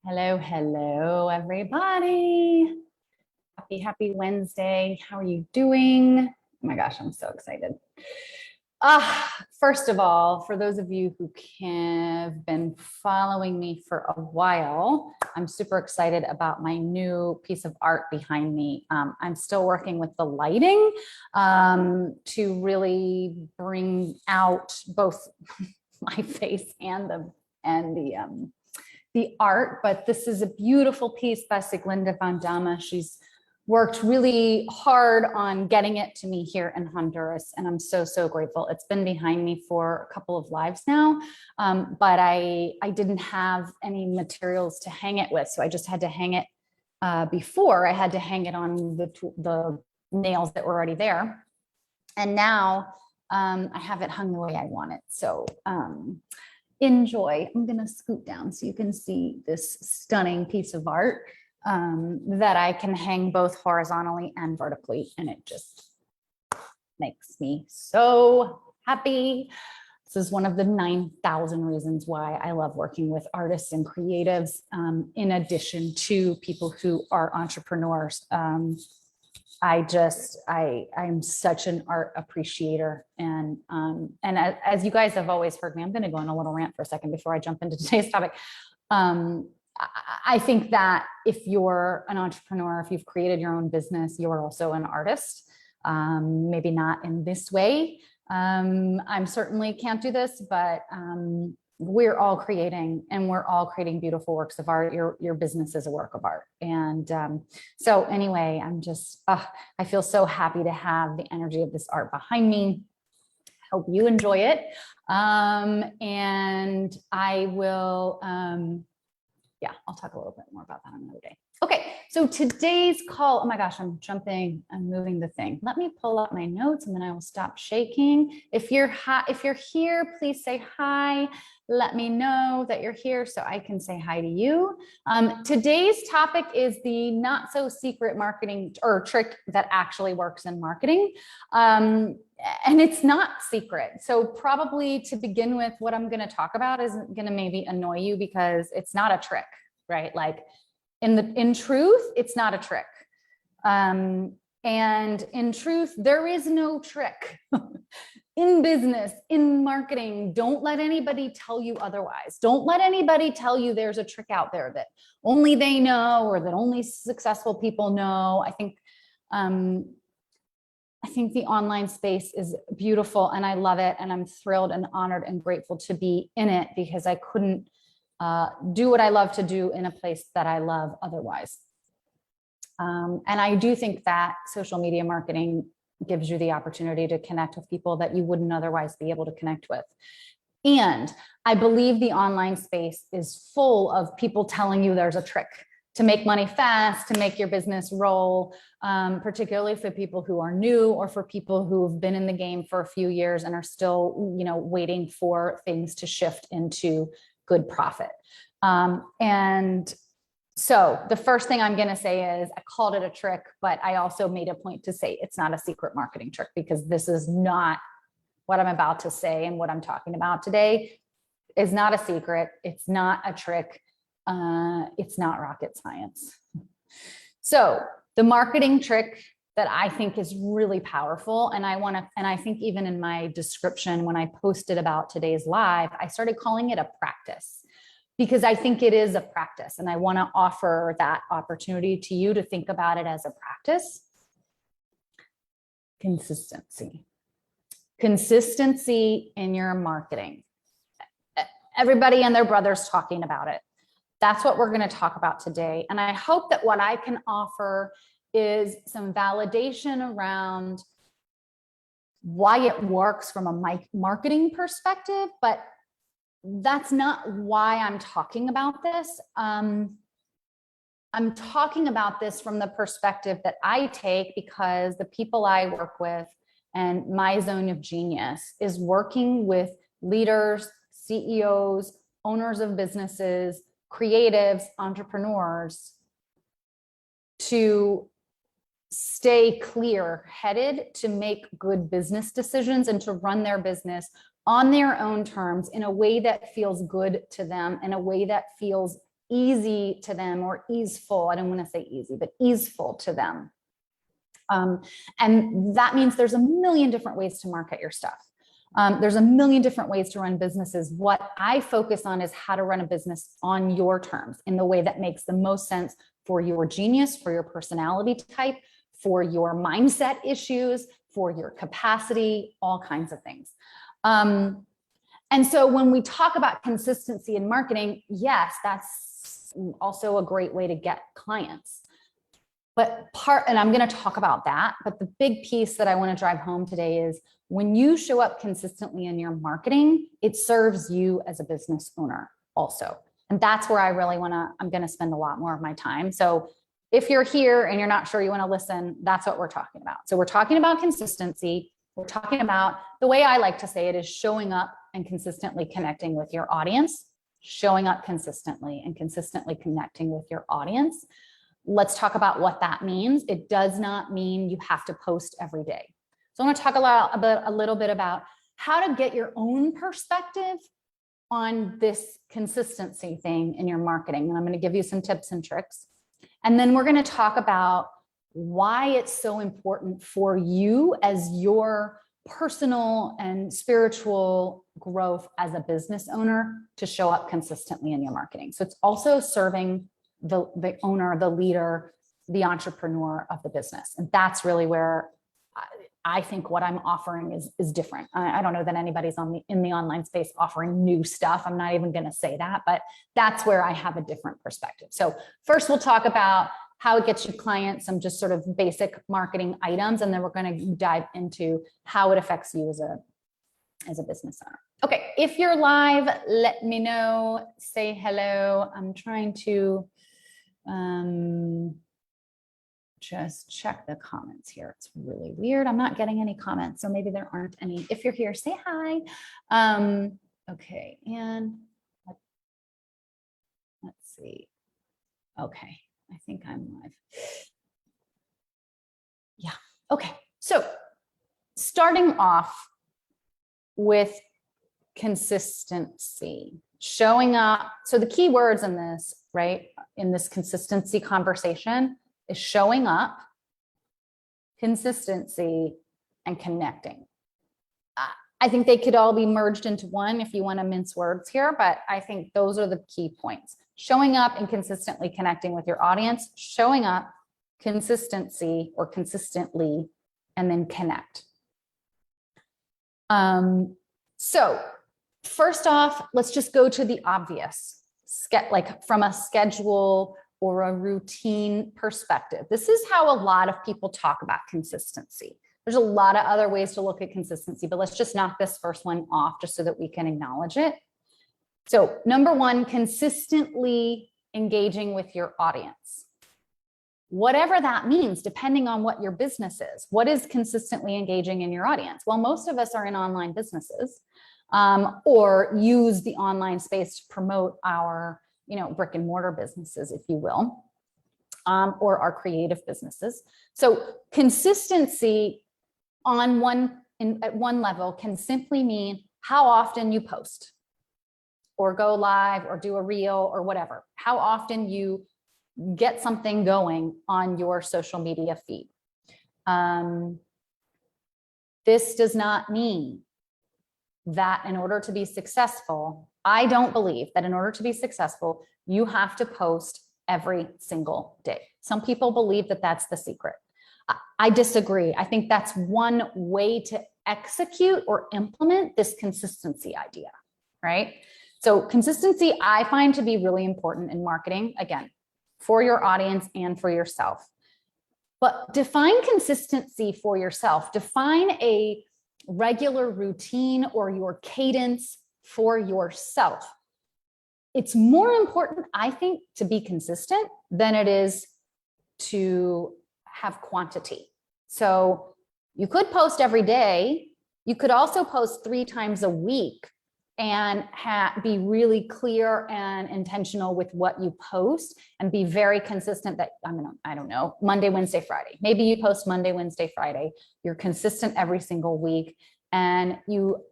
Hello, hello, everybody. Happy Wednesday. How are you doing? Oh my gosh, I'm so excited. First of all, for those of you who have been following me for a while, I'm super excited about my new piece of art behind me. I'm still working with the lighting to really bring out both my face and the art, but this is a beautiful piece by Sieglinde van Damme. She's worked really hard on getting it to me here in Honduras, and I'm so grateful. It's been behind me for a couple of lives now, but I didn't have any materials to hang it with, so I just had to hang it before. I had to hang it on the nails that were already there, and now I have it hung the way I want it. So enjoy. I'm going to scoot down so you can see this stunning piece of art that I can hang both horizontally and vertically, and it just makes me so happy. This is one of the 9,000 reasons why I love working with artists and creatives, in addition to people who are entrepreneurs. I'm such an art appreciator. And as you guys have always heard me, I'm going to go on a little rant for a second before I jump into today's topic. I think that if you're an entrepreneur, if you've created your own business, you're also an artist. Maybe not in this way. I certainly can't do this, but we're all creating, and we're all creating beautiful works of art. Your business is a work of art. And so anyway, I feel so happy to have the energy of this art behind me. Hope you enjoy it. And I will, I'll talk a little bit more about that another day. Okay, so today's call, oh my gosh, I'm moving the thing. Let me pull up my notes and then I will stop shaking. If you're here, please say hi. Let me know that you're here so I can say hi to you. Today's topic is the not so secret marketing or trick that actually works in marketing. And it's not secret. So probably to begin with, what I'm going to talk about is going to maybe annoy you because it's not a trick, right? Like in truth, it's not a trick. And in truth, there is no trick. In business, in marketing, don't let anybody tell you otherwise. Don't let anybody tell you there's a trick out there that only they know or that only successful people know. I think the online space is beautiful and I love it. And I'm thrilled and honored and grateful to be in it because I couldn't do what I love to do in a place that I love otherwise. And I do think that social media marketing gives you the opportunity to connect with people that you wouldn't otherwise be able to connect with. And I believe the online space is full of people telling you there's a trick to make money fast, to make your business roll, particularly for people who are new or for people who have been in the game for a few years and are still, waiting for things to shift into good profit. And so the first thing I'm going to say is I called it a trick, but I also made a point to say it's not a secret marketing trick because this is not what I'm about to say. And what I'm talking about today is not a secret. It's not a trick. It's not rocket science. So the marketing trick that I think is really powerful. And I think even in my description, when I posted about today's live, I started calling it a practice. Because I think it is a practice and I want to offer that opportunity to you to think about it as a practice. Consistency. Consistency in your marketing. Everybody and their brother's talking about it. That's what we're going to talk about today. And I hope that what I can offer is some validation around why it works from a marketing perspective, but that's not why I'm talking about this. I'm talking about this from the perspective that I take because the people I work with and my zone of genius is working with leaders, CEOs, owners of businesses, creatives, entrepreneurs to stay clear-headed, to make good business decisions and to run their business on their own terms in a way that feels good to them, in a way that feels easy to them or easeful. I don't want to say easy, but easeful to them. And that means there's a million different ways to market your stuff. There's a million different ways to run businesses. What I focus on is how to run a business on your terms in the way that makes the most sense for your genius, for your personality type, for your mindset issues, for your capacity, all kinds of things. And so when we talk about consistency in marketing, yes, that's also a great way to get clients. But and I'm going to talk about that, but the big piece that I want to drive home today is when you show up consistently in your marketing, it serves you as a business owner also. And that's where I really I'm going to spend a lot more of my time. So if you're here and you're not sure you want to listen, that's what we're talking about. So we're talking about consistency. We're talking about, the way I like to say it is showing up and consistently connecting with your audience, showing up consistently and consistently connecting with your audience. Let's talk about what that means. It does not mean you have to post every day. So I want to talk a little bit about how to get your own perspective on this consistency thing in your marketing. And I'm going to give you some tips and tricks. And then we're going to talk about why it's so important for you as your personal and spiritual growth as a business owner to show up consistently in your marketing. So it's also serving the owner, the leader, the entrepreneur of the business. And that's really where I think what I'm offering is different. I don't know that anybody's in the online space offering new stuff. I'm not even going to say that, but that's where I have a different perspective. So first we'll talk about how it gets you clients, some just sort of basic marketing items, and then we're going to dive into how it affects you as a business owner. Okay, if you're live, let me know, say hello. I'm trying to just check the comments here. It's really weird. I'm not getting any comments, so maybe there aren't any. If you're here, say hi. Okay, and let's see. Okay, I think I'm live. Yeah, okay. So starting off with consistency, showing up. So the key words in this, right, in this consistency conversation is showing up, consistency, and connecting. I think they could all be merged into one if you want to mince words here, but I think those are the key points. Showing up and consistently connecting with your audience, showing up, consistency or consistently, and then connect. So first off, let's just go to the obvious, like from a schedule or a routine perspective. This is how a lot of people talk about consistency. There's a lot of other ways to look at consistency, but let's just knock this first one off just so that we can acknowledge it. So number one, consistently engaging with your audience. Whatever that means, depending on what your business is. What is consistently engaging in your audience? Well, most of us are in online businesses or use the online space to promote our brick and mortar businesses, if you will, or our creative businesses. So consistency at one level can simply mean how often you post or go live or do a reel or whatever, how often you get something going on your social media feed. This does not mean that in order to be successful, I don't believe that in order to be successful, you have to post every single day. Some people believe that that's the secret. I disagree. I think that's one way to execute or implement this consistency idea, right? So consistency, I find to be really important in marketing, again, for your audience and for yourself. But define consistency for yourself. Define a regular routine or your cadence for yourself. It's more important, I think, to be consistent than it is to have quantity. So you could post every day. You could also post 3 times a week and be really clear and intentional with what you post and be very consistent that, I don't know, Monday, Wednesday, Friday. Maybe you post Monday, Wednesday, Friday. You're consistent every single week and you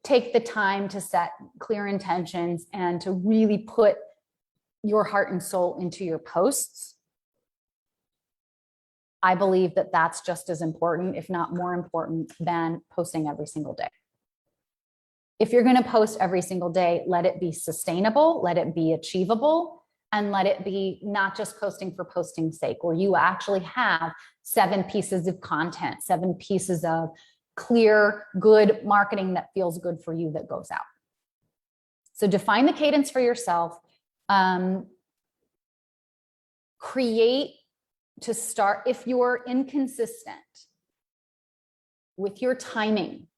take the time to set clear intentions and to really put your heart and soul into your posts. I believe that that's just as important, if not more important, than posting every single day. If you're going to post every single day, let it be sustainable, let it be achievable, and let it be not just posting for posting's sake, where you actually have 7 pieces of content, 7 pieces of clear, good marketing that feels good for you that goes out. So define the cadence for yourself. Create to start, if you're inconsistent with your timing,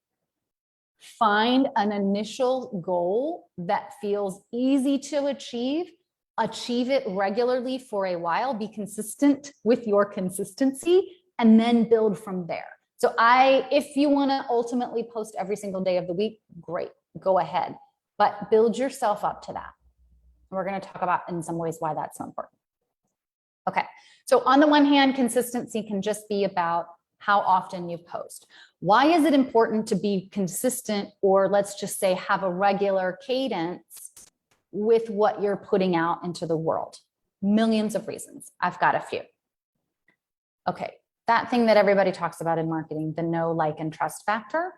find an initial goal that feels easy to achieve it regularly for a while, be consistent with your consistency, and then build from there. So if you want to ultimately post every single day of the week, great, go ahead, but build yourself up to that. We're going to talk about in some ways why that's so important. Okay, so on the one hand, consistency can just be about how often you post. Why is it important to be consistent, or let's just say have a regular cadence with what you're putting out into the world? Millions of reasons. I've got a few. Okay, that thing that everybody talks about in marketing, the know, like, and trust factor.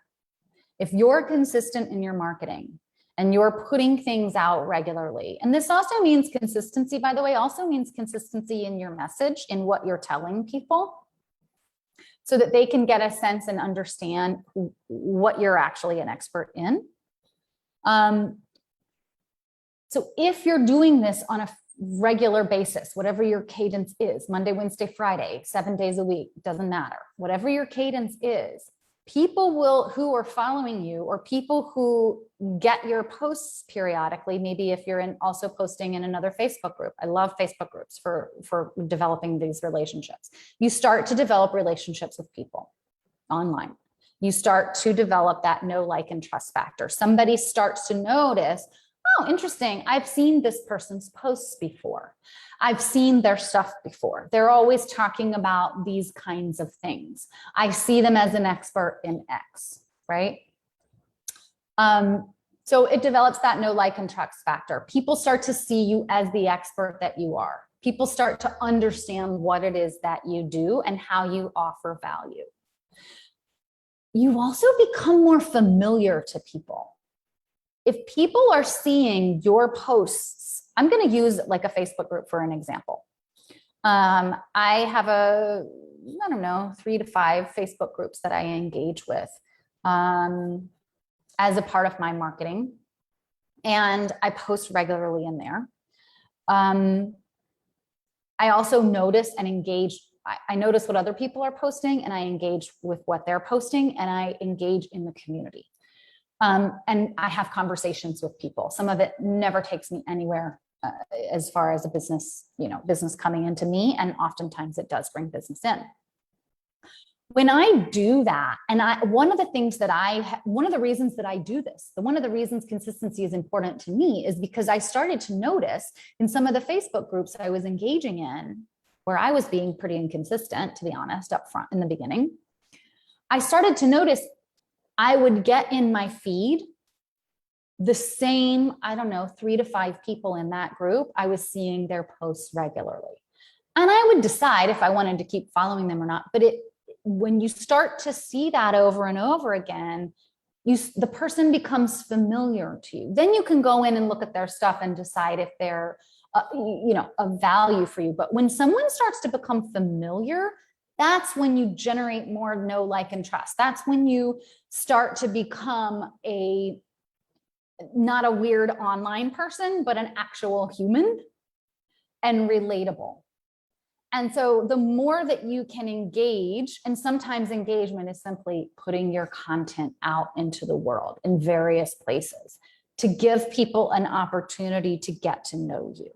If you're consistent in your marketing and you're putting things out regularly, and this also means consistency, by the way, also means consistency in your message, in what you're telling people, so that they can get a sense and understand what you're actually an expert in. So if you're doing this on a regular basis, whatever your cadence is, Monday, Wednesday, Friday, 7 days a week, doesn't matter. Whatever your cadence is, people who are following you, or people who get your posts periodically, maybe if you're also posting in another Facebook group. I love Facebook groups for developing these relationships. You start to develop relationships with people online. You start to develop that know, like, and trust factor. Somebody starts to notice, oh, interesting, I've seen this person's posts before. I've seen their stuff before. They're always talking about these kinds of things. I see them as an expert in X, right? So it develops that know, like, and trust factor. People start to see you as the expert that you are. People start to understand what it is that you do and how you offer value. You also become more familiar to people. If people are seeing your posts, I'm going to use like a Facebook group for an example. I have I don't know, 3 to 5 Facebook groups that I engage with as a part of my marketing. And I post regularly in there. I also notice and engage. I notice what other people are posting, and I engage with what they're posting, and I engage in the community. And I have conversations with people. Some of it never takes me anywhere as far as a business, business coming into me. And oftentimes it does bring business in. When I do that, and one of the reasons that I do this, one of the reasons consistency is important to me is because I started to notice in some of the Facebook groups I was engaging in, where I was being pretty inconsistent, to be honest, up front in the beginning, I started to notice I would get in my feed the same, 3 to 5 people in that group. I was seeing their posts regularly. And I would decide if I wanted to keep following them or not. But when you start to see that over and over again, the person becomes familiar to you. Then you can go in and look at their stuff and decide if they're, of value for you. But when someone starts to become familiar, that's when you generate more know, like, and trust. That's when you start to become not a weird online person, but an actual human and relatable. And so the more that you can engage, and sometimes engagement is simply putting your content out into the world in various places to give people an opportunity to get to know you.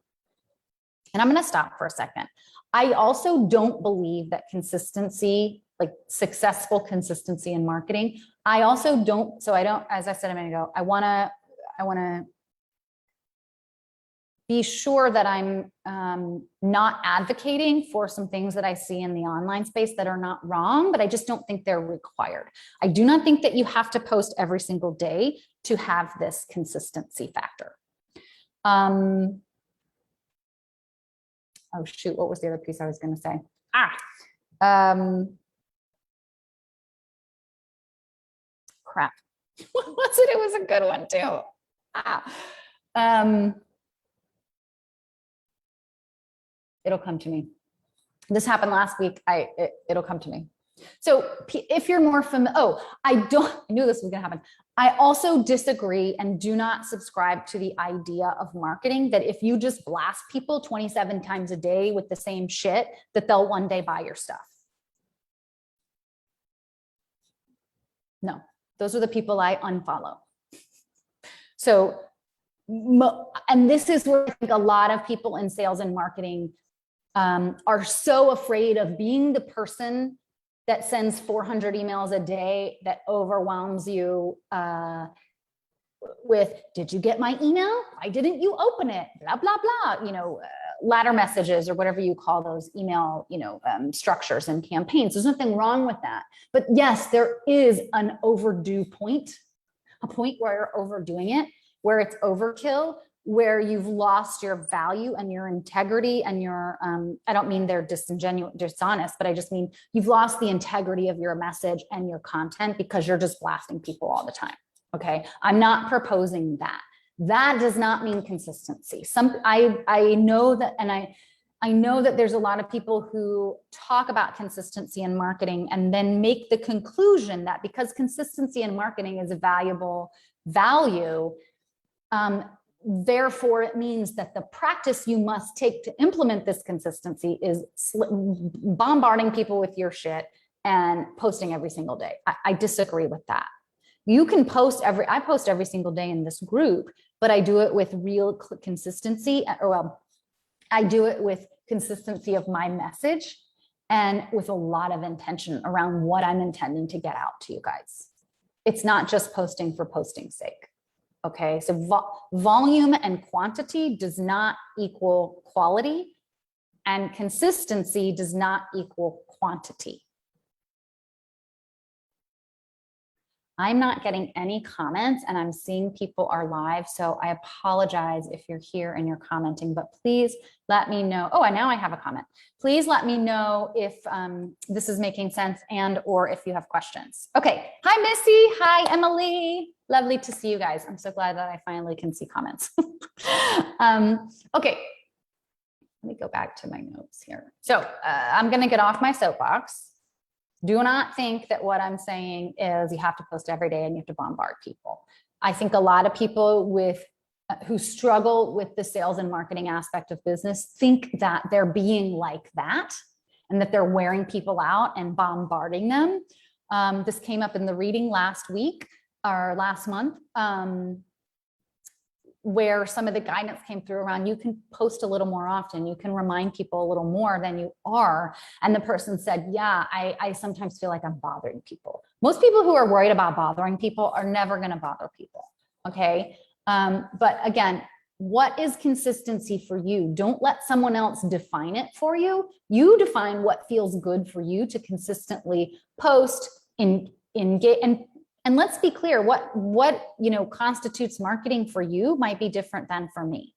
And I'm going to stop for a second. I also don't believe that consistency, like successful consistency in marketing, as I said a minute ago, I want to be sure that I'm not advocating for some things that I see in the online space that are not wrong, but I just don't think they're required. I do not think that you have to post every single day to have this consistency factor. Oh shoot, what was the other piece I was going to say? Crap. What was it? It was a good one too. It'll come to me. This happened last week. It'll come to me. So if you're more familiar, I knew this was going to happen. I also disagree and do not subscribe to the idea of marketing that if you just blast people 27 times a day with the same shit, that they'll one day buy your stuff. No, those are the people I unfollow. So, and this is where I think a lot of people in sales and marketing are so afraid of being the person that sends 400 emails a day that overwhelms you with, did you get my email? Why didn't you open it? Blah, blah, blah, you know, ladder messages or whatever you call those email, you know, structures and campaigns. There's nothing wrong with that. But yes, there is an overdue point, a point where you're overdoing it, where it's overkill, where you've lost your value and your integrity and your, I don't mean they're dishonest, but I just mean you've lost the integrity of your message and your content because you're just blasting people all the time. Okay. I'm not proposing that. That does not mean consistency. I know that, and I know that there's a lot of people who talk about consistency in marketing and then make the conclusion that because consistency in marketing is a valuable value, therefore, it means that the practice you must take to implement this consistency is bombarding people with your shit and posting every single day. I disagree with that. You can post I post every single day in this group, but I do it with real consistency, or well, I do it with consistency of my message and with a lot of intention around what I'm intending to get out to you guys. It's not just posting for posting's sake. Okay, so volume and quantity does not equal quality, and consistency does not equal quantity. I'm not getting any comments, and I'm seeing people are live, so I apologize if you're here and you're commenting, but please let me know. Oh, and now I have a comment. Please let me know if this is making sense and or if you have questions. Okay, hi Missy, hi Emily. Lovely to see you guys. I'm so glad that I finally can see comments. Okay, let me go back to my notes here. So I'm gonna get off my soapbox. Do not think that what I'm saying is you have to post every day and you have to bombard people. I think a lot of people who struggle with the sales and marketing aspect of business think that they're being like that and that they're wearing people out and bombarding them. This came up in the reading last week or last month, where some of the guidance came through around you can post a little more often, you can remind people a little more than you are. And the person said, yeah, I sometimes feel like I'm bothering people. Most people who are worried about bothering people are never going to bother people. Okay. But again, what is consistency for you? Don't let someone else define it for you. You define what feels good for you to consistently post, engage, and let's be clear, what constitutes marketing for you might be different than for me.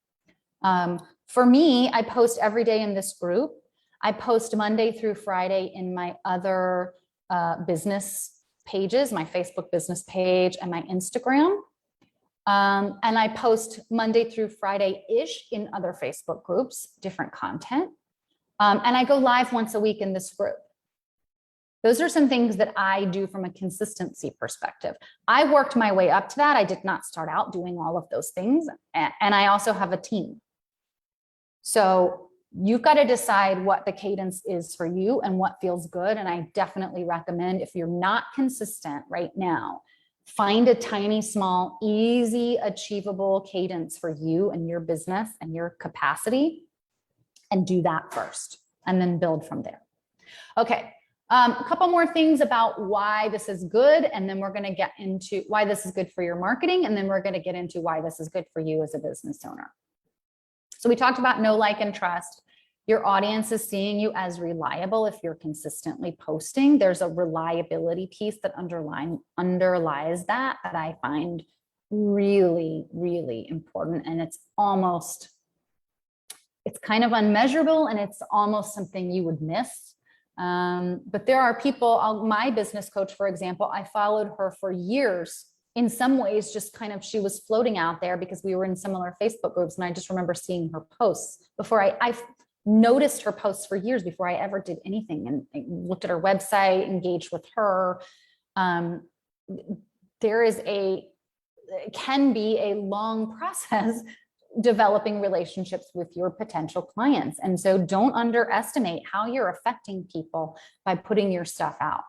For me, I post every day in this group. I post Monday through Friday in my other business pages, my Facebook business page and my Instagram. And I post Monday through Friday-ish in other Facebook groups, different content. And I go live once a week in this group. Those are some things that I do from a consistency perspective. I worked my way up to that. I did not start out doing all of those things. And I also have a team. So you've got to decide what the cadence is for you and what feels good. And I definitely recommend, if you're not consistent right now, find a tiny, small, easy, achievable cadence for you and your business and your capacity, and do that first, and then build from there. Okay. A couple more things about why this is good, and then we're going to get into why this is good for your marketing, and then we're going to get into why this is good for you as a business owner. So we talked about know, like, and trust. Your audience is seeing you as reliable if you're consistently posting. There's a reliability piece that underlies that I find really, really important, and it's almost it's kind of unmeasurable and it's almost something you would miss. But there are people, my business coach, for example, I followed her for years. In some ways, just kind of, she was floating out there because we were in similar Facebook groups. And I just remember seeing her posts before I noticed her posts for years before I ever did anything, and looked at her website, engaged with her. There is can be a long process developing relationships with your potential clients. And so don't underestimate how you're affecting people by putting your stuff out.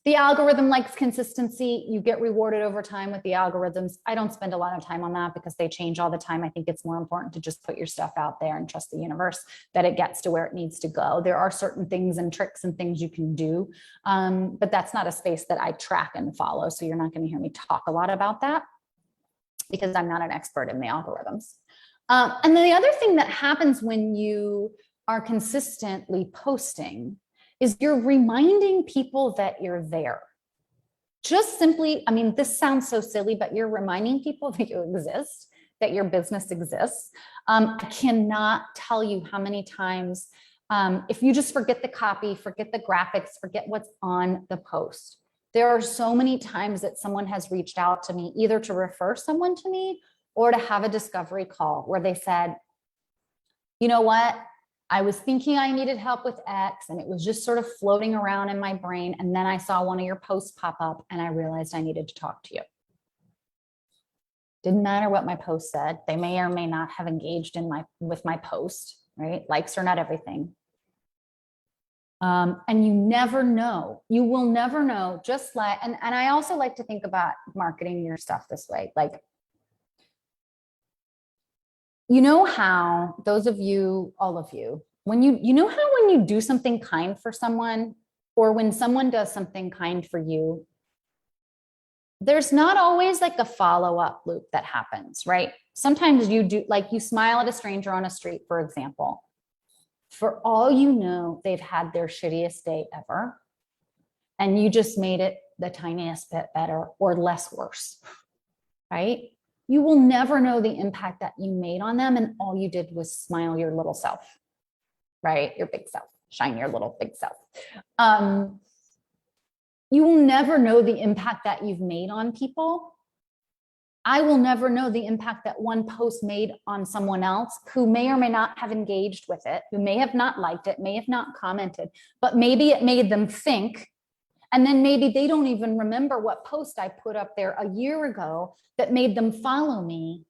The algorithm likes consistency. You get rewarded over time with the algorithms. I don't spend a lot of time on that because they change all the time. I think it's more important to just put your stuff out there and trust the universe that it gets to where it needs to go. There are certain things and tricks and things you can do, but that's not a space that I track and follow. So you're not going to hear me talk a lot about that because I'm not an expert in the algorithms. And then the other thing that happens when you are consistently posting is you're reminding people that you're there. Just simply, I mean, this sounds so silly, but you're reminding people that you exist, that your business exists. I cannot tell you how many times, if you just forget the copy, forget the graphics, forget what's on the post. There are so many times that someone has reached out to me, either to refer someone to me or to have a discovery call where they said, you know what? I was thinking I needed help with X and it was just sort of floating around in my brain. And then I saw one of your posts pop up and I realized I needed to talk to you. Didn't matter what my post said. They may or may not have engaged with my post, right? Likes are not everything. And you never know. You will never know. Just like, and I also like to think about marketing your stuff this way. Like, you know how those of you, all of you, when you know how when you do something kind for someone, or when someone does something kind for you, there's not always like a follow-up loop that happens, right? Sometimes you do, like you smile at a stranger on a street, for example. For all you know, they've had their shittiest day ever. And you just made it the tiniest bit better or less worse, right? You will never know the impact that you made on them. And all you did was smile your little self, right? Your big self, shine your little big self. You will never know the impact that you've made on people. I will never know the impact that one post made on someone else who may or may not have engaged with it, who may have not liked it, may have not commented, but maybe it made them think. And then maybe they don't even remember what post I put up there a year ago that made them follow me,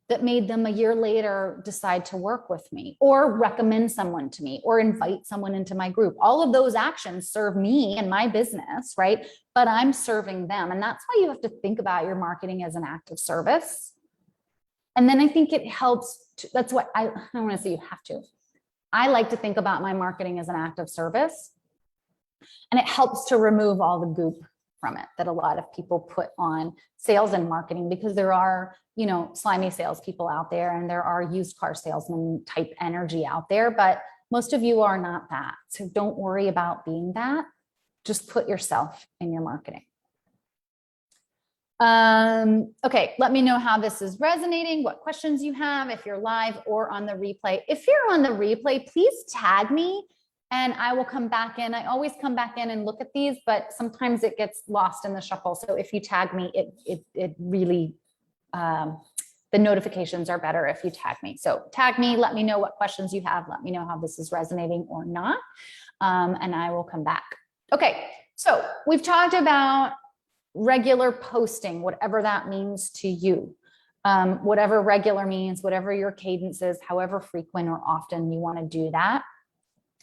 that made them a year later decide to work with me or recommend someone to me or invite someone into my group. All of those actions serve me and my business, right? But I'm serving them. And that's why you have to think about your marketing as an act of service. And then I think it helps. That's what I don't want to say you have to. I like to think about my marketing as an act of service. And it helps to remove all the goop from it that a lot of people put on sales and marketing, because there are, you know, slimy salespeople out there and there are used car salesman type energy out there, but most of you are not that. So don't worry about being that. Just put yourself in your marketing. Okay, let me know how this is resonating, what questions you have, if you're live or on the replay. If you're on the replay, please tag me and I will come back in. I always come back in and look at these, but sometimes it gets lost in the shuffle. So if you tag me, it really, the notifications are better if you tag me. So tag me, let me know what questions you have. Let me know how this is resonating or not. And I will come back. Okay, so we've talked about regular posting, whatever that means to you. Whatever regular means, whatever your cadence is, however frequent or often you want to do that.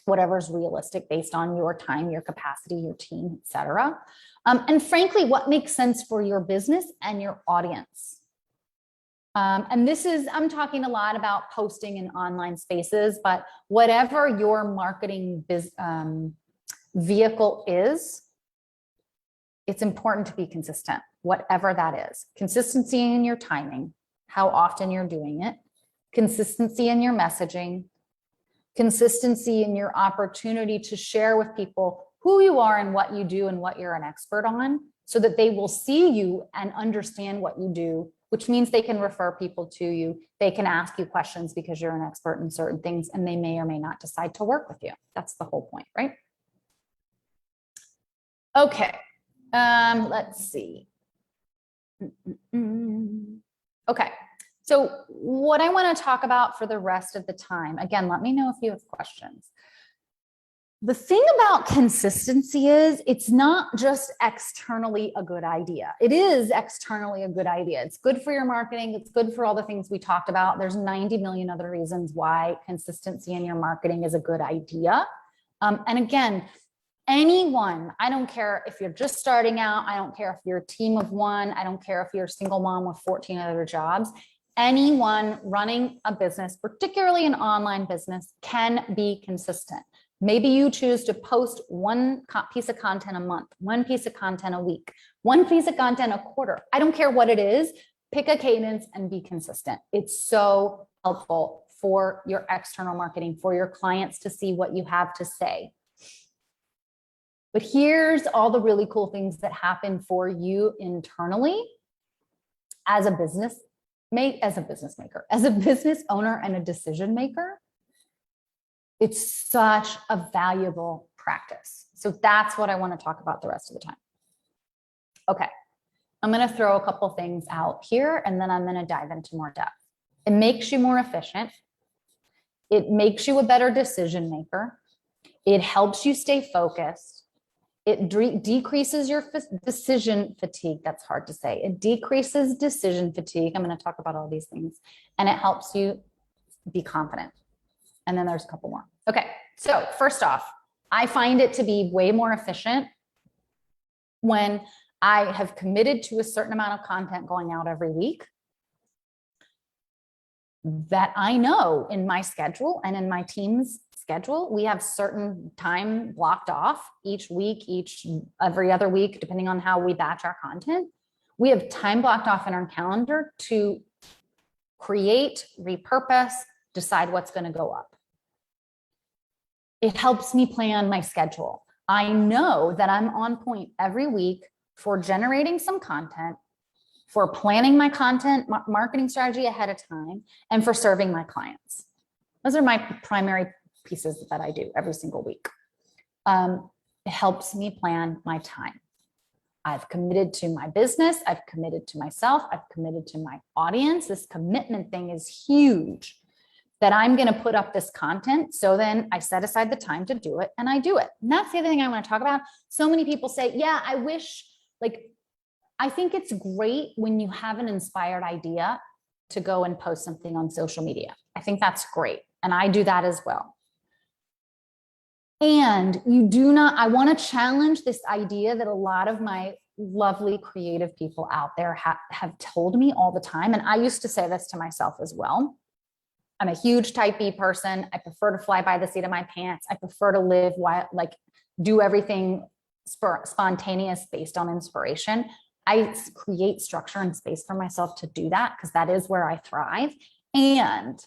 Whatever's realistic based on your time, your capacity, your team, etc. And frankly, what makes sense for your business and your audience. And this is, I'm talking a lot about posting in online spaces, but whatever your marketing vehicle is, it's important to be consistent, whatever that is. Consistency in your timing, how often you're doing it, consistency in your messaging, consistency in your opportunity to share with people who you are and what you do and what you're an expert on, so that they will see you and understand what you do which means they can refer people to you. They can ask you questions because you're an expert in certain things, and they may or may not decide to work with you. That's the whole point, right? Okay, let's see. Okay, so what I want to talk about for the rest of the time, again, let me know if you have questions. The thing about consistency is it's not just externally a good idea. It is externally a good idea. It's good for your marketing. It's good for all the things we talked about. There's 90 million other reasons why consistency in your marketing is a good idea. And again, anyone, I don't care if you're just starting out, I don't care if you're a team of one, I don't care if you're a single mom with 14 other jobs, anyone running a business, particularly an online business, can be consistent. Maybe you choose to post one piece of content a month, one piece of content a week, one piece of content a quarter. I don't care what it is, pick a cadence and be consistent. It's so helpful for your external marketing, for your clients to see what you have to say. But here's all the really cool things that happen for you internally as a business maker, as a business owner and a decision maker. It's such a valuable practice. So that's what I want to talk about the rest of the time. Okay, I'm going to throw a couple things out here and then I'm going to dive into more depth. It makes you more efficient. It makes you a better decision maker. It helps you stay focused. It decreases your decision fatigue. That's hard to say. It decreases decision fatigue. I'm going to talk about all these things. And it helps you be confident. And then there's a couple more. Okay, so first off, I find it to be way more efficient when I have committed to a certain amount of content going out every week that I know in my schedule and in my team's schedule, we have certain time blocked off each week, every other week, depending on how we batch our content. We have time blocked off in our calendar to create, repurpose, decide what's going to go up. It helps me plan my schedule. I know that I'm on point every week for generating some content, for planning my content marketing strategy ahead of time, and for serving my clients. Those are my primary pieces that I do every single week. It helps me plan my time. I've committed to my business. I've committed to myself. I've committed to my audience. This commitment thing is huge, that I'm going to put up this content. So then I set aside the time to do it and I do it. And that's the other thing I want to talk about. So many people say, yeah, I wish, I think it's great when you have an inspired idea to go and post something on social media. I think that's great. And I do that as well. And I want to challenge this idea that a lot of my lovely creative people out there have told me all the time. And I used to say this to myself as well. I'm a huge type B person. I prefer to fly by the seat of my pants. I prefer to live do everything spontaneous based on inspiration. I create structure and space for myself to do that because that is where I thrive. And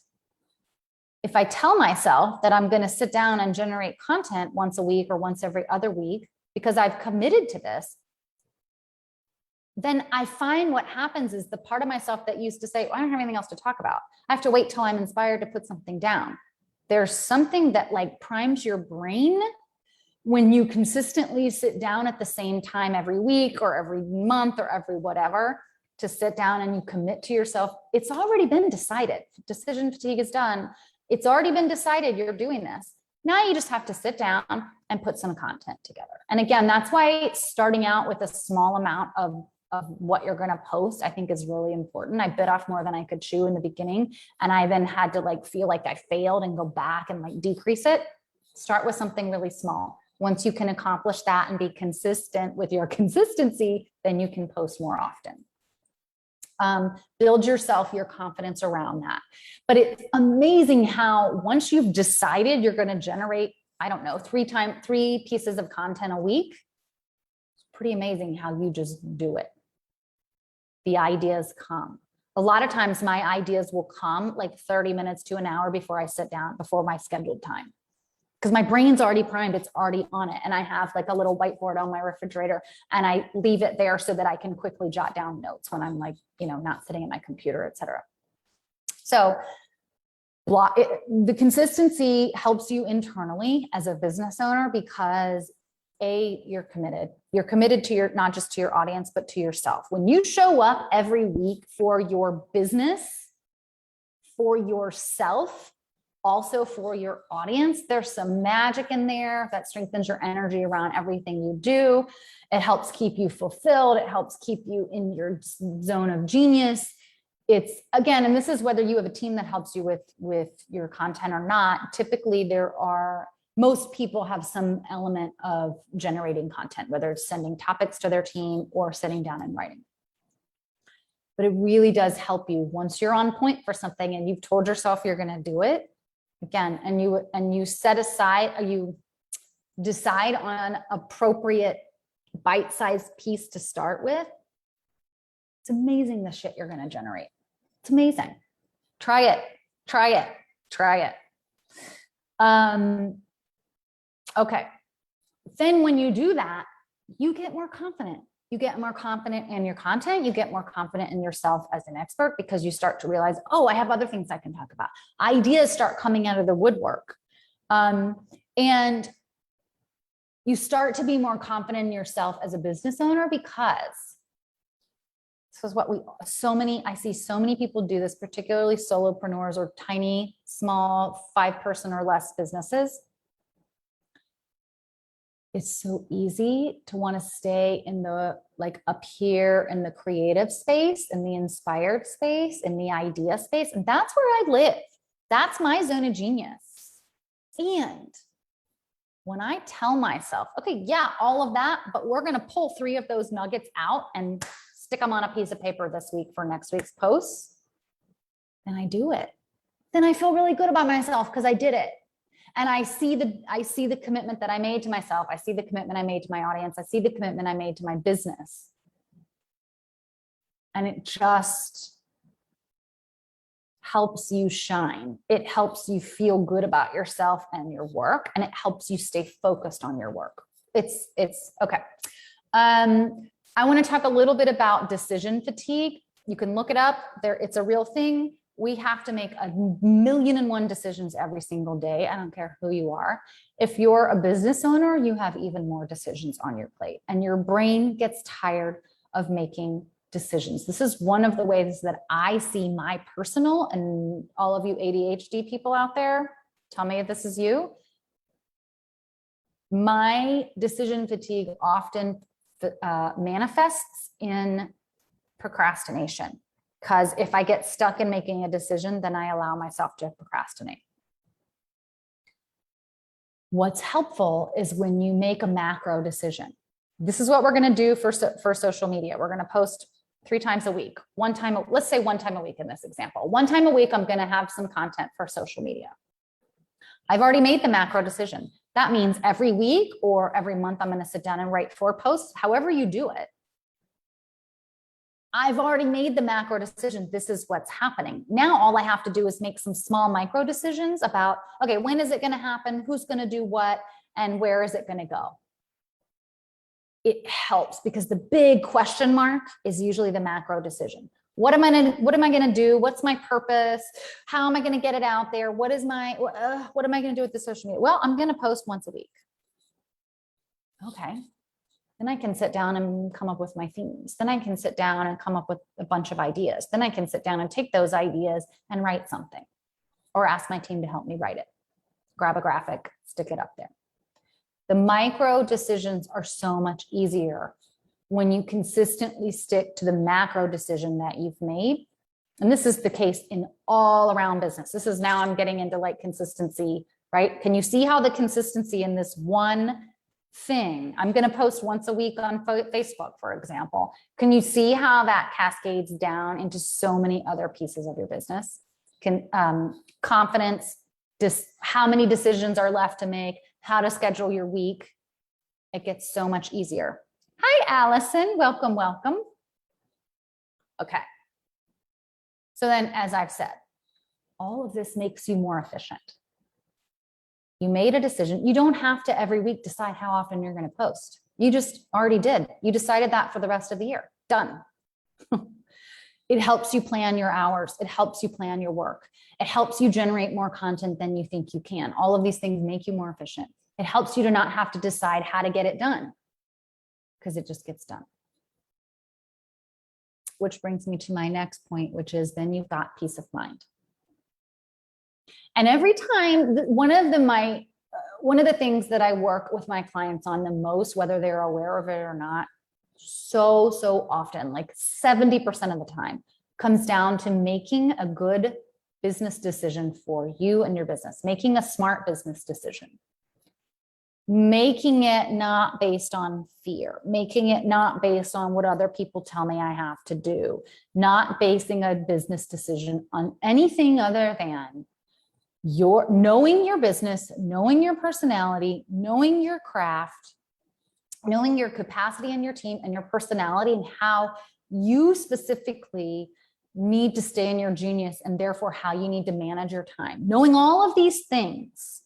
if I tell myself that I'm going to sit down and generate content once a week or once every other week because I've committed to this, then I find what happens is the part of myself that used to say, well, I don't have anything else to talk about. I have to wait till I'm inspired to put something down. There's something that primes your brain when you consistently sit down at the same time every week or every month or every whatever to sit down and you commit to yourself. It's already been decided. Decision fatigue is done. It's already been decided you're doing this. Now you just have to sit down and put some content together. And again, that's why starting out with a small amount of what you're going to post, I think is really important. I bit off more than I could chew in the beginning. And I then had to feel like I failed and go back and decrease it. Start with something really small. Once you can accomplish that and be consistent with your consistency, then you can post more often. Build your confidence around that. But it's amazing how once you've decided you're going to generate, I don't know, 3 pieces of content a week, it's pretty amazing how you just do it. The ideas come. A lot of times my ideas will come 30 minutes to an hour before I sit down, before my scheduled time. because my brain's already primed, it's already on it. And I have like a little whiteboard on my refrigerator and I leave it there so that I can quickly jot down notes when I'm like, not sitting at my computer, et cetera. So the consistency helps you internally as a business owner because you're committed to not just to your audience, but to yourself. When you show up every week for your business, for yourself, also for your audience, there's some magic in there that strengthens your energy around everything you do. It helps keep you fulfilled. It helps keep you in your zone of genius. It's, again, and this is whether you have a team that helps you with your content or not. Typically, most people have some element of generating content, whether it's sending topics to their team or sitting down and writing. But it really does help you once you're on point for something and you've told yourself you're going to do it again, and you set aside, you decide on appropriate bite-sized piece to start with. It's amazing the shit you're going to generate. It's amazing. Try it. Okay. Then when you do that, you get more confident. You get more confident in your content. You get more confident in yourself as an expert because you start to realize, oh, I have other things I can talk about. Ideas start coming out of the woodwork. And you start to be more confident in yourself as a business owner because this is what I see so many people do this, particularly solopreneurs or tiny, small, 5-person or less businesses. It's so easy to want to stay in the, like, up here in the creative space, in the inspired space, in the idea space. And that's where I live. That's my zone of genius. And when I tell myself, okay, yeah, all of that, but we're going to pull 3 of those nuggets out and stick them on a piece of paper this week for next week's posts, then I do it. Then I feel really good about myself because I did it. And I see the commitment that I made to myself. I see the commitment I made to my audience. I see the commitment I made to my business. And it just helps you shine. It helps you feel good about yourself and your work, and it helps you stay focused on your work. It's okay. I want to talk a little bit about decision fatigue. You can look it up there. It's a real thing. We have to make 1,000,001 decisions every single day. I don't care who you are. If you're a business owner, you have even more decisions on your plate, and your brain gets tired of making decisions. This is one of the ways that I see my personal, and all of you ADHD people out there, tell me if this is you. My decision fatigue often manifests in procrastination. Because if I get stuck in making a decision, then I allow myself to procrastinate. What's helpful is when you make a macro decision. This is what we're going to do for social media. We're going to post 3 times a week. Let's say 1 time a week in this example. 1 time a week, I'm going to have some content for social media. I've already made the macro decision. That means every week or every month, I'm going to sit down and write 4 posts, however you do it. I've already made the macro decision. This is what's happening. Now, all I have to do is make some small micro decisions about, okay, when is it going to happen? Who's going to do what? And where is it going to go? It helps because the big question mark is usually the macro decision. What am I going to do? What's my purpose? How am I going to get it out there? What am I going to do with the social media? Well, I'm going to post once a week. Okay. Then I can sit down and come up with my themes. Then I can sit down and come up with a bunch of ideas. Then I can sit down and take those ideas and write something, or ask my team to help me write it. Grab a graphic, stick it up there. The micro decisions are so much easier when you consistently stick to the macro decision that you've made. And this is the case in all around business. This is now I'm getting into like consistency, right? Can you see how the consistency in this one thing, I'm going to post once a week on Facebook, for example. Can you see how that cascades down into so many other pieces of your business? Confidence, how many decisions are left to make, how to schedule your week. It gets so much easier. Hi, Allison. Welcome, welcome. Okay. So then, as I've said, all of this makes you more efficient. You made a decision. You don't have to every week decide how often you're going to post. You just already did. You decided that for the rest of the year. Done. It helps you plan your hours. It helps you plan your work. It helps you generate more content than you think you can. All of these things make you more efficient. It helps you to not have to decide how to get it done because it just gets done. Which brings me to my next point, which is then you've got peace of mind. And every time, one of the things that I work with my clients on the most, whether they're aware of it or not, so often, like 70% of the time, comes down to making a good business decision for you and your business, making a smart business decision, making it not based on fear, making it not based on what other people tell me I have to do, not basing a business decision on anything other than knowing your business, knowing your personality, knowing your craft, knowing your capacity and your team and your personality and how you specifically need to stay in your genius and therefore how you need to manage your time. Knowing all of these things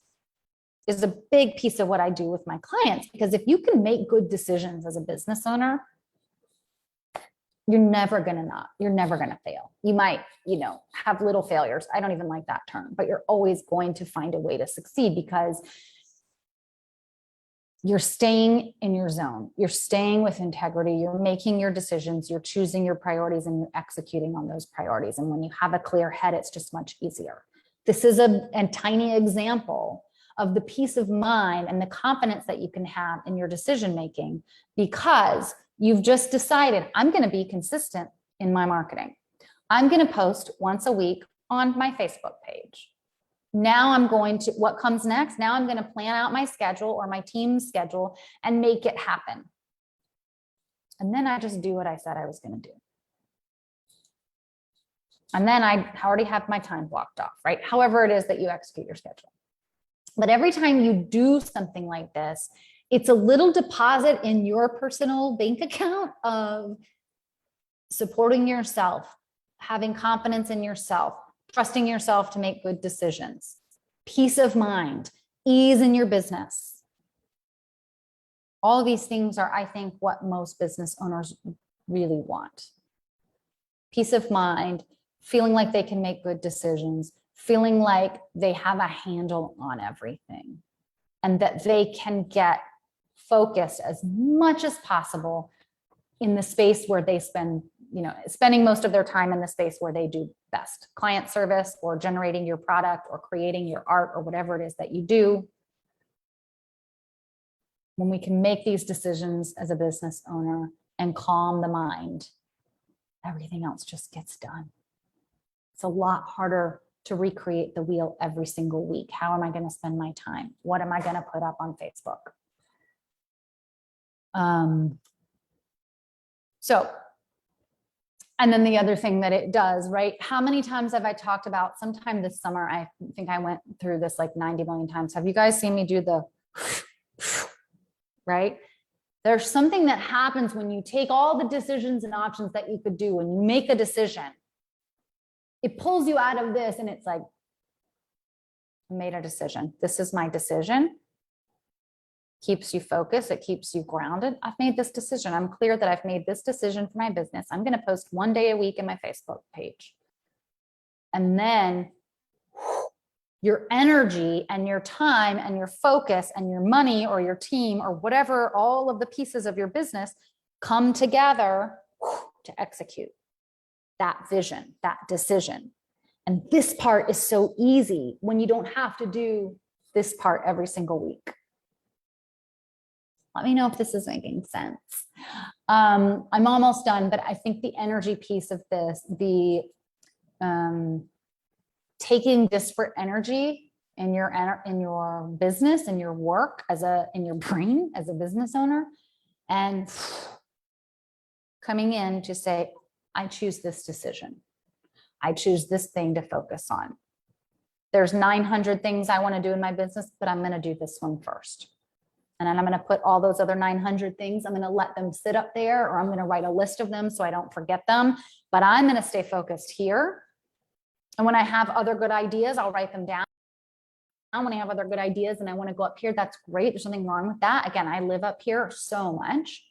is a big piece of what I do with my clients, because if you can make good decisions as a business owner, you're never gonna fail. You might, have little failures. I don't even like that term, but you're always going to find a way to succeed because you're staying in your zone. You're staying with integrity. You're making your decisions. You're choosing your priorities and you're executing on those priorities. And when you have a clear head, it's just much easier. This is a tiny example of the peace of mind and the confidence that you can have in your decision-making because you've just decided, I'm going to be consistent in my marketing. I'm going to post once a week on my Facebook page. Now what comes next? Now I'm going to plan out my schedule or my team's schedule and make it happen. And then I just do what I said I was going to do. And then I already have my time blocked off, right? However it is that you execute your schedule. But every time you do something like this, it's a little deposit in your personal bank account of supporting yourself, having confidence in yourself, trusting yourself to make good decisions, peace of mind, ease in your business. All of these things are, I think, what most business owners really want. Peace of mind, feeling like they can make good decisions, feeling like they have a handle on everything, and that they can get focused as much as possible in the space where they spending most of their time in the space where they do best, client service or generating your product or creating your art or whatever it is that you do. When we can make these decisions as a business owner and calm the mind, everything else just gets done. It's a lot harder to recreate the wheel every single week. How am I going to spend my time? What am I going to put up on Facebook? And then the other thing that it does, right? How many times have I talked about, sometime this summer, I think I went through this like 90 million times. Have you guys seen me do the, right? There's something that happens when you take all the decisions and options that you could do and you make a decision. It pulls you out of this and it's like, I made a decision. This is my decision. Keeps you focused. It keeps you grounded. I've made this decision. I'm clear that I've made this decision for my business. I'm going to post one day a week in my Facebook page. And then your energy and your time and your focus and your money or your team or whatever, all of the pieces of your business come together to execute that vision, that decision. And this part is so easy when you don't have to do this part every single week. Let me know if this is making sense. I'm almost done, but I think the energy piece of this, the taking disparate energy in your business, in your work, in your brain as a business owner, and coming in to say, I choose this decision. I choose this thing to focus on. There's 900 things I want to do in my business, but I'm going to do this one first. And then I'm going to put all those other 900 things, I'm going to let them sit up there, or I'm going to write a list of them so I don't forget them. But I'm going to stay focused here. And when I have other good ideas, I'll write them down. when I have other good ideas and I want to go up here, that's great. There's nothing wrong with that. Again, I live up here so much.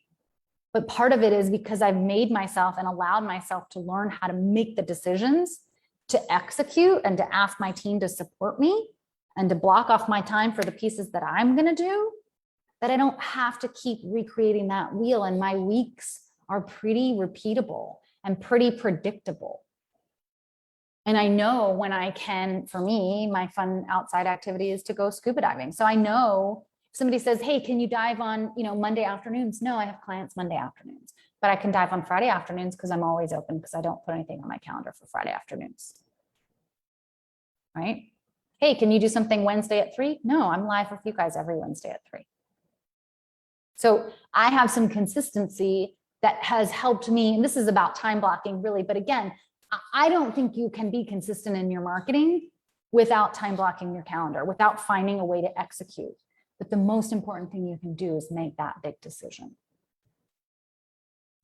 But part of it is because I've made myself and allowed myself to learn how to make the decisions, to execute, and to ask my team to support me and to block off my time for the pieces that I'm going to do, that I don't have to keep recreating that wheel. And my weeks are pretty repeatable and pretty predictable. And I know when I can, for me, my fun outside activity is to go scuba diving. So I know if somebody says, hey, can you dive on, Monday afternoons? No, I have clients Monday afternoons, but I can dive on Friday afternoons because I'm always open, because I don't put anything on my calendar for Friday afternoons. Right? Hey, can you do something Wednesday at 3? No, I'm live with you guys every Wednesday at 3. So I have some consistency that has helped me. And this is about time blocking, really. But again, I don't think you can be consistent in your marketing without time blocking your calendar, without finding a way to execute. But the most important thing you can do is make that big decision.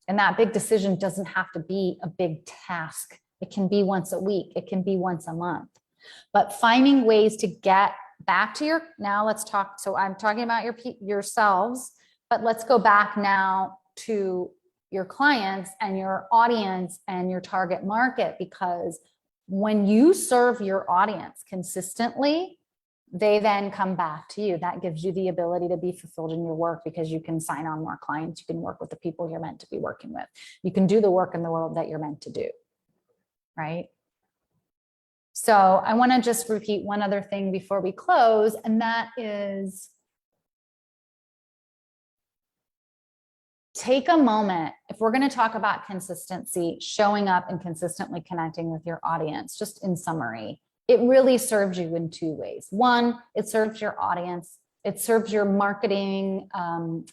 And that big decision doesn't have to be a big task. It can be once a week. It can be once a month. But finding ways to get back to now let's talk. So I'm talking about yourselves, but let's go back now to your clients and your audience and your target market, because when you serve your audience consistently, they then come back to you. That gives you the ability to be fulfilled in your work, because you can sign on more clients. You can work with the people you're meant to be working with. You can do the work in the world that you're meant to do, right? So I want to just repeat one other thing before we close, and that is, take a moment. If we're going to talk about consistency, showing up and consistently connecting with your audience, just in summary, it really serves you in 2 ways. One, it serves your audience. It serves your marketing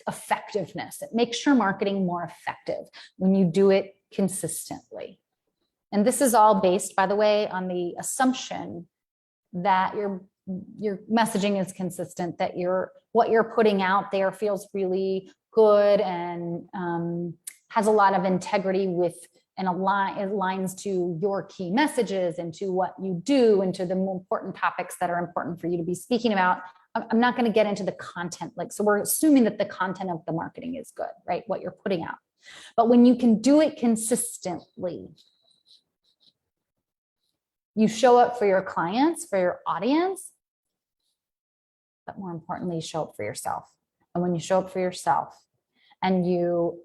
effectiveness. It makes your marketing more effective when you do it consistently. And this is all based, by the way, on the assumption that your messaging is consistent, that what you're putting out there feels really good and has a lot of integrity with and aligns to your key messages and to what you do and to the more important topics that are important for you to be speaking about. I'm not going to get into the content, so we're assuming that the content of the marketing is good, right? What you're putting out. But when you can do it consistently, you show up for your clients, for your audience, but more importantly, you show up for yourself. And when you show up for yourself and you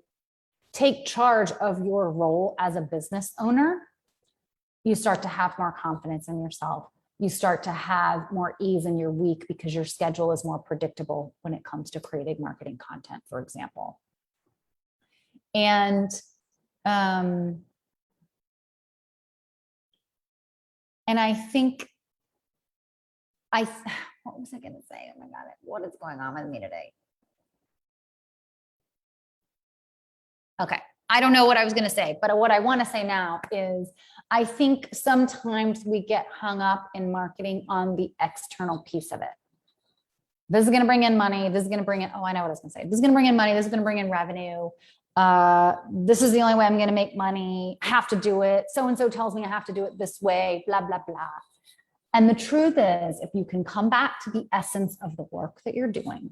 take charge of your role as a business owner, you start to have more confidence in yourself. You start to have more ease in your week, because your schedule is more predictable when it comes to creating marketing content, for example. And I think what was I going to say? Oh my God, what is going on with me today? Okay. I don't know what I was going to say, but what I want to say now is I think sometimes we get hung up in marketing on the external piece of it. This is going to bring in money. This is going to bring in, I know what I was going to say. This is going to bring in money. This is going to bring in revenue. This is the only way I'm going to make money. I have to do it. So-and-so tells me I have to do it this way, blah, blah, blah. And the truth is, if you can come back to the essence of the work that you're doing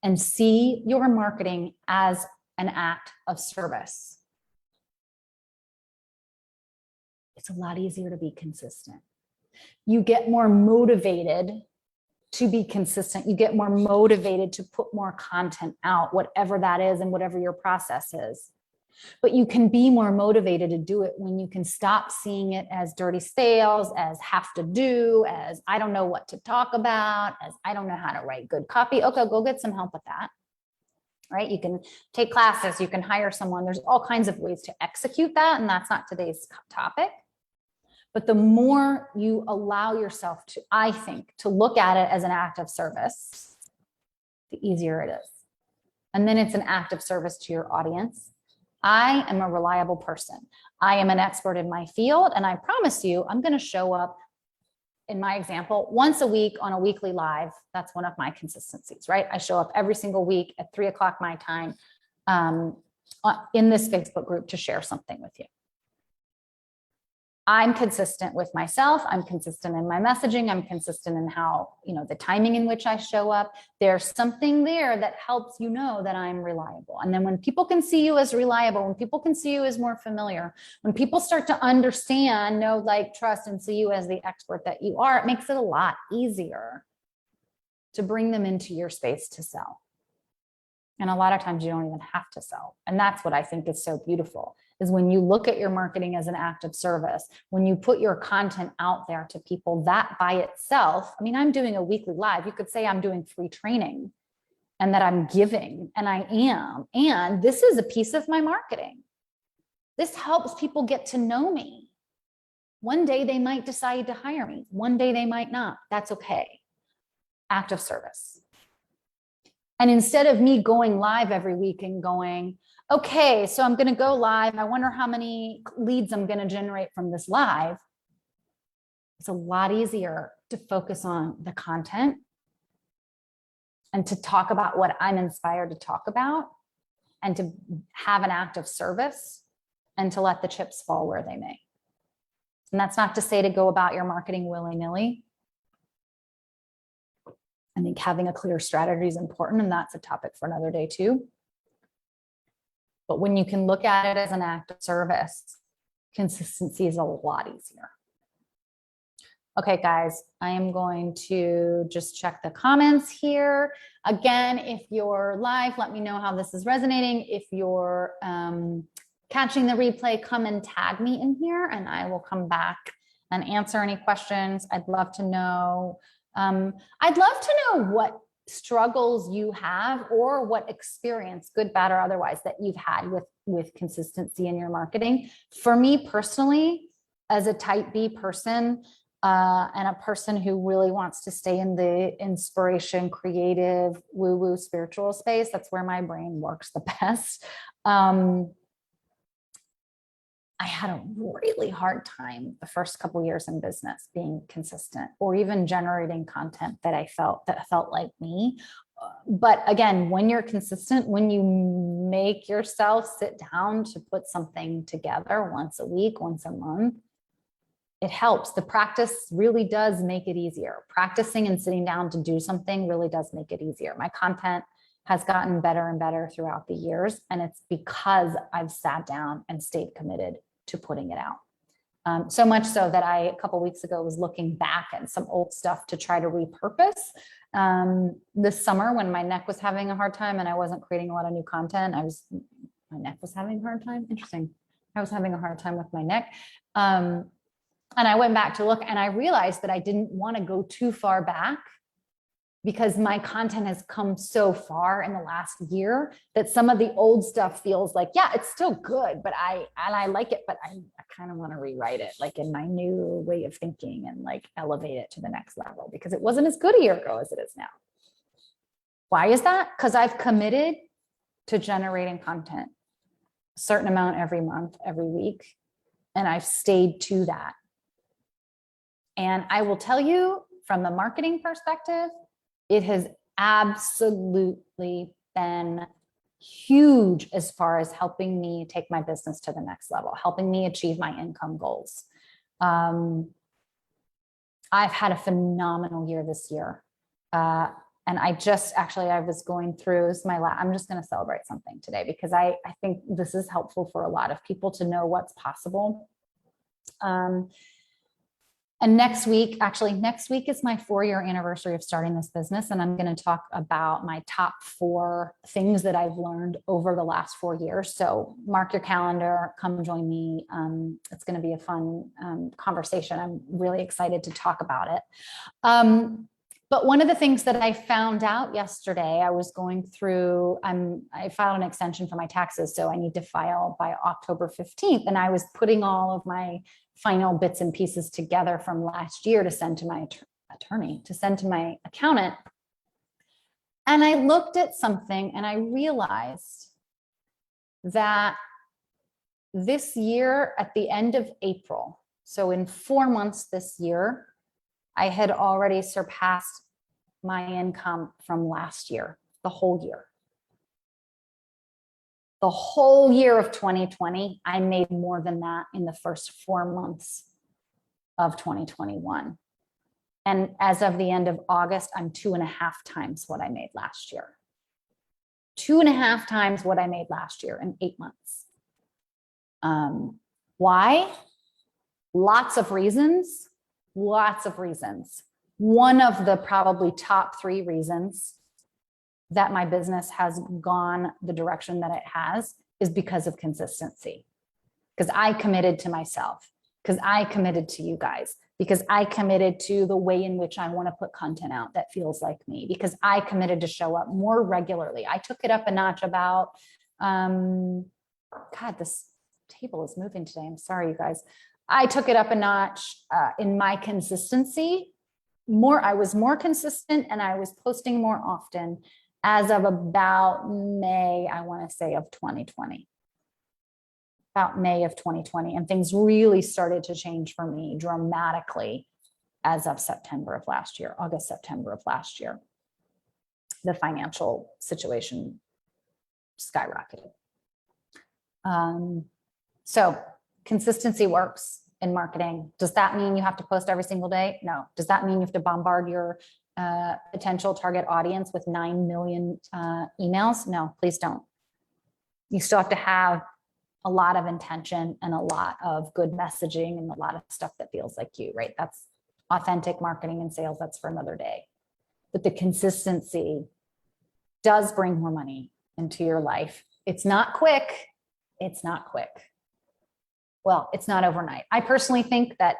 and see your marketing as an act of service, it's a lot easier to be consistent. You get more motivated to be consistent. You get more motivated to put more content out, whatever that is and whatever your process is. But you can be more motivated to do it when you can stop seeing it as dirty sales, as have to do, as I don't know what to talk about, as I don't know how to write good copy. Okay, go get some help with that. Right? You can take classes, you can hire someone. There's all kinds of ways to execute that, and that's not today's topic. But the more you allow yourself to, I think, to look at it as an act of service, the easier it is. And then it's an act of service to your audience. I am a reliable person. I am an expert in my field, and I promise you, I'm going to show up, in my example, once a week on a weekly live. That's one of my consistencies, right? I show up every single week at 3 o'clock my time in this Facebook group to share something with you. I'm consistent with myself. I'm consistent in my messaging. I'm consistent in how, the timing in which I show up. There's something there that helps you know that I'm reliable. And then when people can see you as reliable, when people can see you as more familiar, when people start to understand, know, like, trust, and see you as the expert that you are, it makes it a lot easier to bring them into your space to sell. And a lot of times you don't even have to sell. And that's what I think is so beautiful, is when you look at your marketing as an act of service, when you put your content out there to people, that by itself, I mean, I'm doing a weekly live. You could say I'm doing free training and that I'm giving, and I am. And this is a piece of my marketing. This helps people get to know me. One day they might decide to hire me. One day they might not. That's okay. Act of service. And instead of me going live every week and going, okay, so I'm going to go live, I wonder how many leads I'm going to generate from this live. It's a lot easier to focus on the content and to talk about what I'm inspired to talk about, and to have an act of service, and to let the chips fall where they may. And that's not to say to go about your marketing willy-nilly. I think having a clear strategy is important, and that's a topic for another day too. But when you can look at it as an act of service, consistency is a lot easier. Okay, guys, I am going to just check the comments here. Again, if you're live, let me know how this is resonating. If you're catching the replay, come and tag me in here, and I will come back and answer any questions. I'd love to know. I'd love to know what struggles you have, or what experience, good, bad, or otherwise, that you've had with consistency in your marketing. For me personally, as a type B person, and a person who really wants to stay in the inspiration, creative, woo-woo, spiritual space, that's where my brain works the best. I had a really hard time the first couple of years in business being consistent, or even generating content that felt like me. But again, when you're consistent, when you make yourself sit down to put something together once a week, once a month, it helps. The practice really does make it easier. Practicing and sitting down to do something really does make it easier. My content has gotten better and better throughout the years, and it's because I've sat down and stayed committed to putting it out. So much so that I, a couple of weeks ago, was looking back at some old stuff to try to repurpose. This summer, when my neck was having a hard time and I wasn't creating a lot of new content, my neck was having a hard time. Interesting. I was having a hard time with my neck. And I went back to look, and I realized that I didn't want to go too far back, because my content has come so far in the last year that some of the old stuff feels like, yeah, it's still good, but I like it, but I kind of want to rewrite it, like, in my new way of thinking, and like elevate it to the next level, because it wasn't as good a year ago as it is now. Why is that? Because I've committed to generating content a certain amount every month, every week, and I've stayed to that. And I will tell you, from the marketing perspective, it has absolutely been huge as far as helping me take my business to the next level, helping me achieve my income goals. I've had a phenomenal year this year. And I was going through I'm just going to celebrate something today, because I think this is helpful for a lot of people to know what's possible. And next week is my 4-year anniversary of starting this business. And I'm going to talk about my top 4 things that I've learned over the last 4 years. So mark your calendar, come join me. It's going to be a fun conversation. I'm really excited to talk about it. But one of the things that I found out yesterday, I was going through, I filed an extension for my taxes, so I need to file by October 15th. And I was putting all of my final bits and pieces together from last year to send to my attorney, to send to my accountant. And I looked at something and I realized that this year, at the end of April, so in 4 months this year, I had already surpassed my income from last year, the whole year. The whole year of 2020, I made more than that in the first 4 months of 2021. And as of the end of August, I'm 2.5 times what I made last year. 2.5 times what I made last year in 8 months. Why? Lots of reasons. Lots of reasons. One of the probably top 3 reasons that my business has gone the direction that it has is because of consistency. Because I committed to myself, because I committed to you guys, because I committed to the way in which I want to put content out that feels like me, because I committed to show up more regularly. I took it up a notch about, God, this table is moving today. I'm sorry, you guys. I took it up a notch in my consistency. I was more consistent and I was posting more often as of about May, I want to say, of 2020. About May of 2020. And things really started to change for me dramatically as of September of last year, August, September of last year. The financial situation skyrocketed. So consistency works in marketing. Does that mean you have to post every single day? No. Does that mean you have to bombard your potential target audience with 9 million emails? No, please don't. You still have to have a lot of intention and a lot of good messaging and a lot of stuff that feels like you, right? That's authentic marketing and sales. That's for another day. But the consistency does bring more money into your life. It's not quick. It's not quick. Well, it's not overnight. I personally think that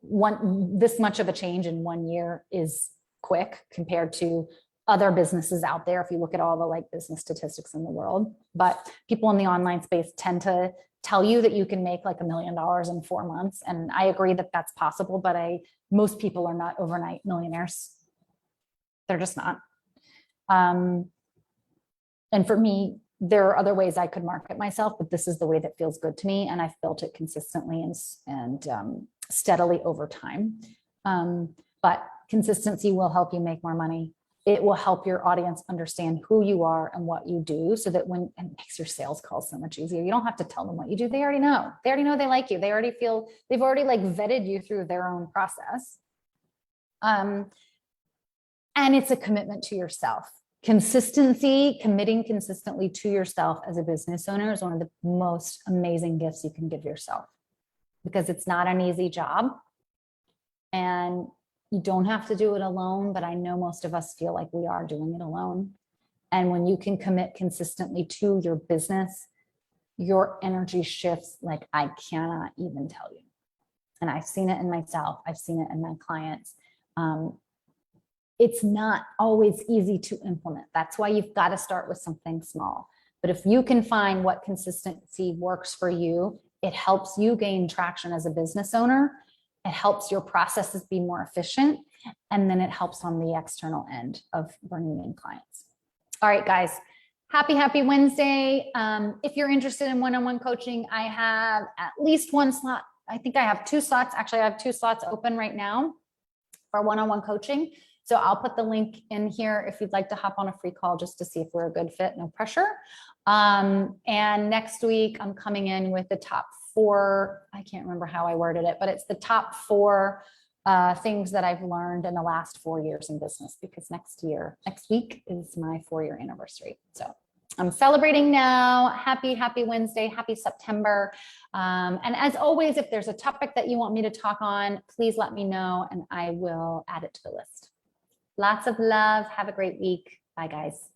this much of a change in 1 year is quick compared to other businesses out there, if you look at all the business statistics in the world. But people in the online space tend to tell you that you can make $1 million in 4 months. And I agree that that's possible, but most people are not overnight millionaires. They're just not. And for me, there are other ways I could market myself, but this is the way that feels good to me. And I've built it consistently and steadily over time. But consistency will help you make more money. It will help your audience understand who you are and what you do, so that it makes your sales calls so much easier. You don't have to tell them what you do. They already know. They already know they like you. They've already vetted you through their own process. And it's a commitment to yourself. Consistency, committing consistently to yourself as a business owner is one of the most amazing gifts you can give yourself, because it's not an easy job. And you don't have to do it alone, but I know most of us feel like we are doing it alone. And when you can commit consistently to your business, your energy shifts like I cannot even tell you. And I've seen it in myself. I've seen it in my clients. It's not always easy to implement. That's why you've got to start with something small. But if you can find what consistency works for you, it helps you gain traction as a business owner. It helps your processes be more efficient. And then it helps on the external end of bringing in clients. All right, guys, happy Wednesday. If you're interested in one-on-one coaching, I have at least 1 slot. I think I have 2 slots. Actually, I have 2 slots open right now for one-on-one coaching. So I'll put the link in here if you'd like to hop on a free call just to see if we're a good fit, no pressure. And next week, I'm coming in with the top 4, I can't remember how I worded it, but it's the top 4 things that I've learned in the last 4 years in business, because next week is my 4-year anniversary. So I'm celebrating now. Happy Wednesday, happy September. And as always, if there's a topic that you want me to talk on, please let me know and I will add it to the list. Lots of love. Have a great week. Bye, guys.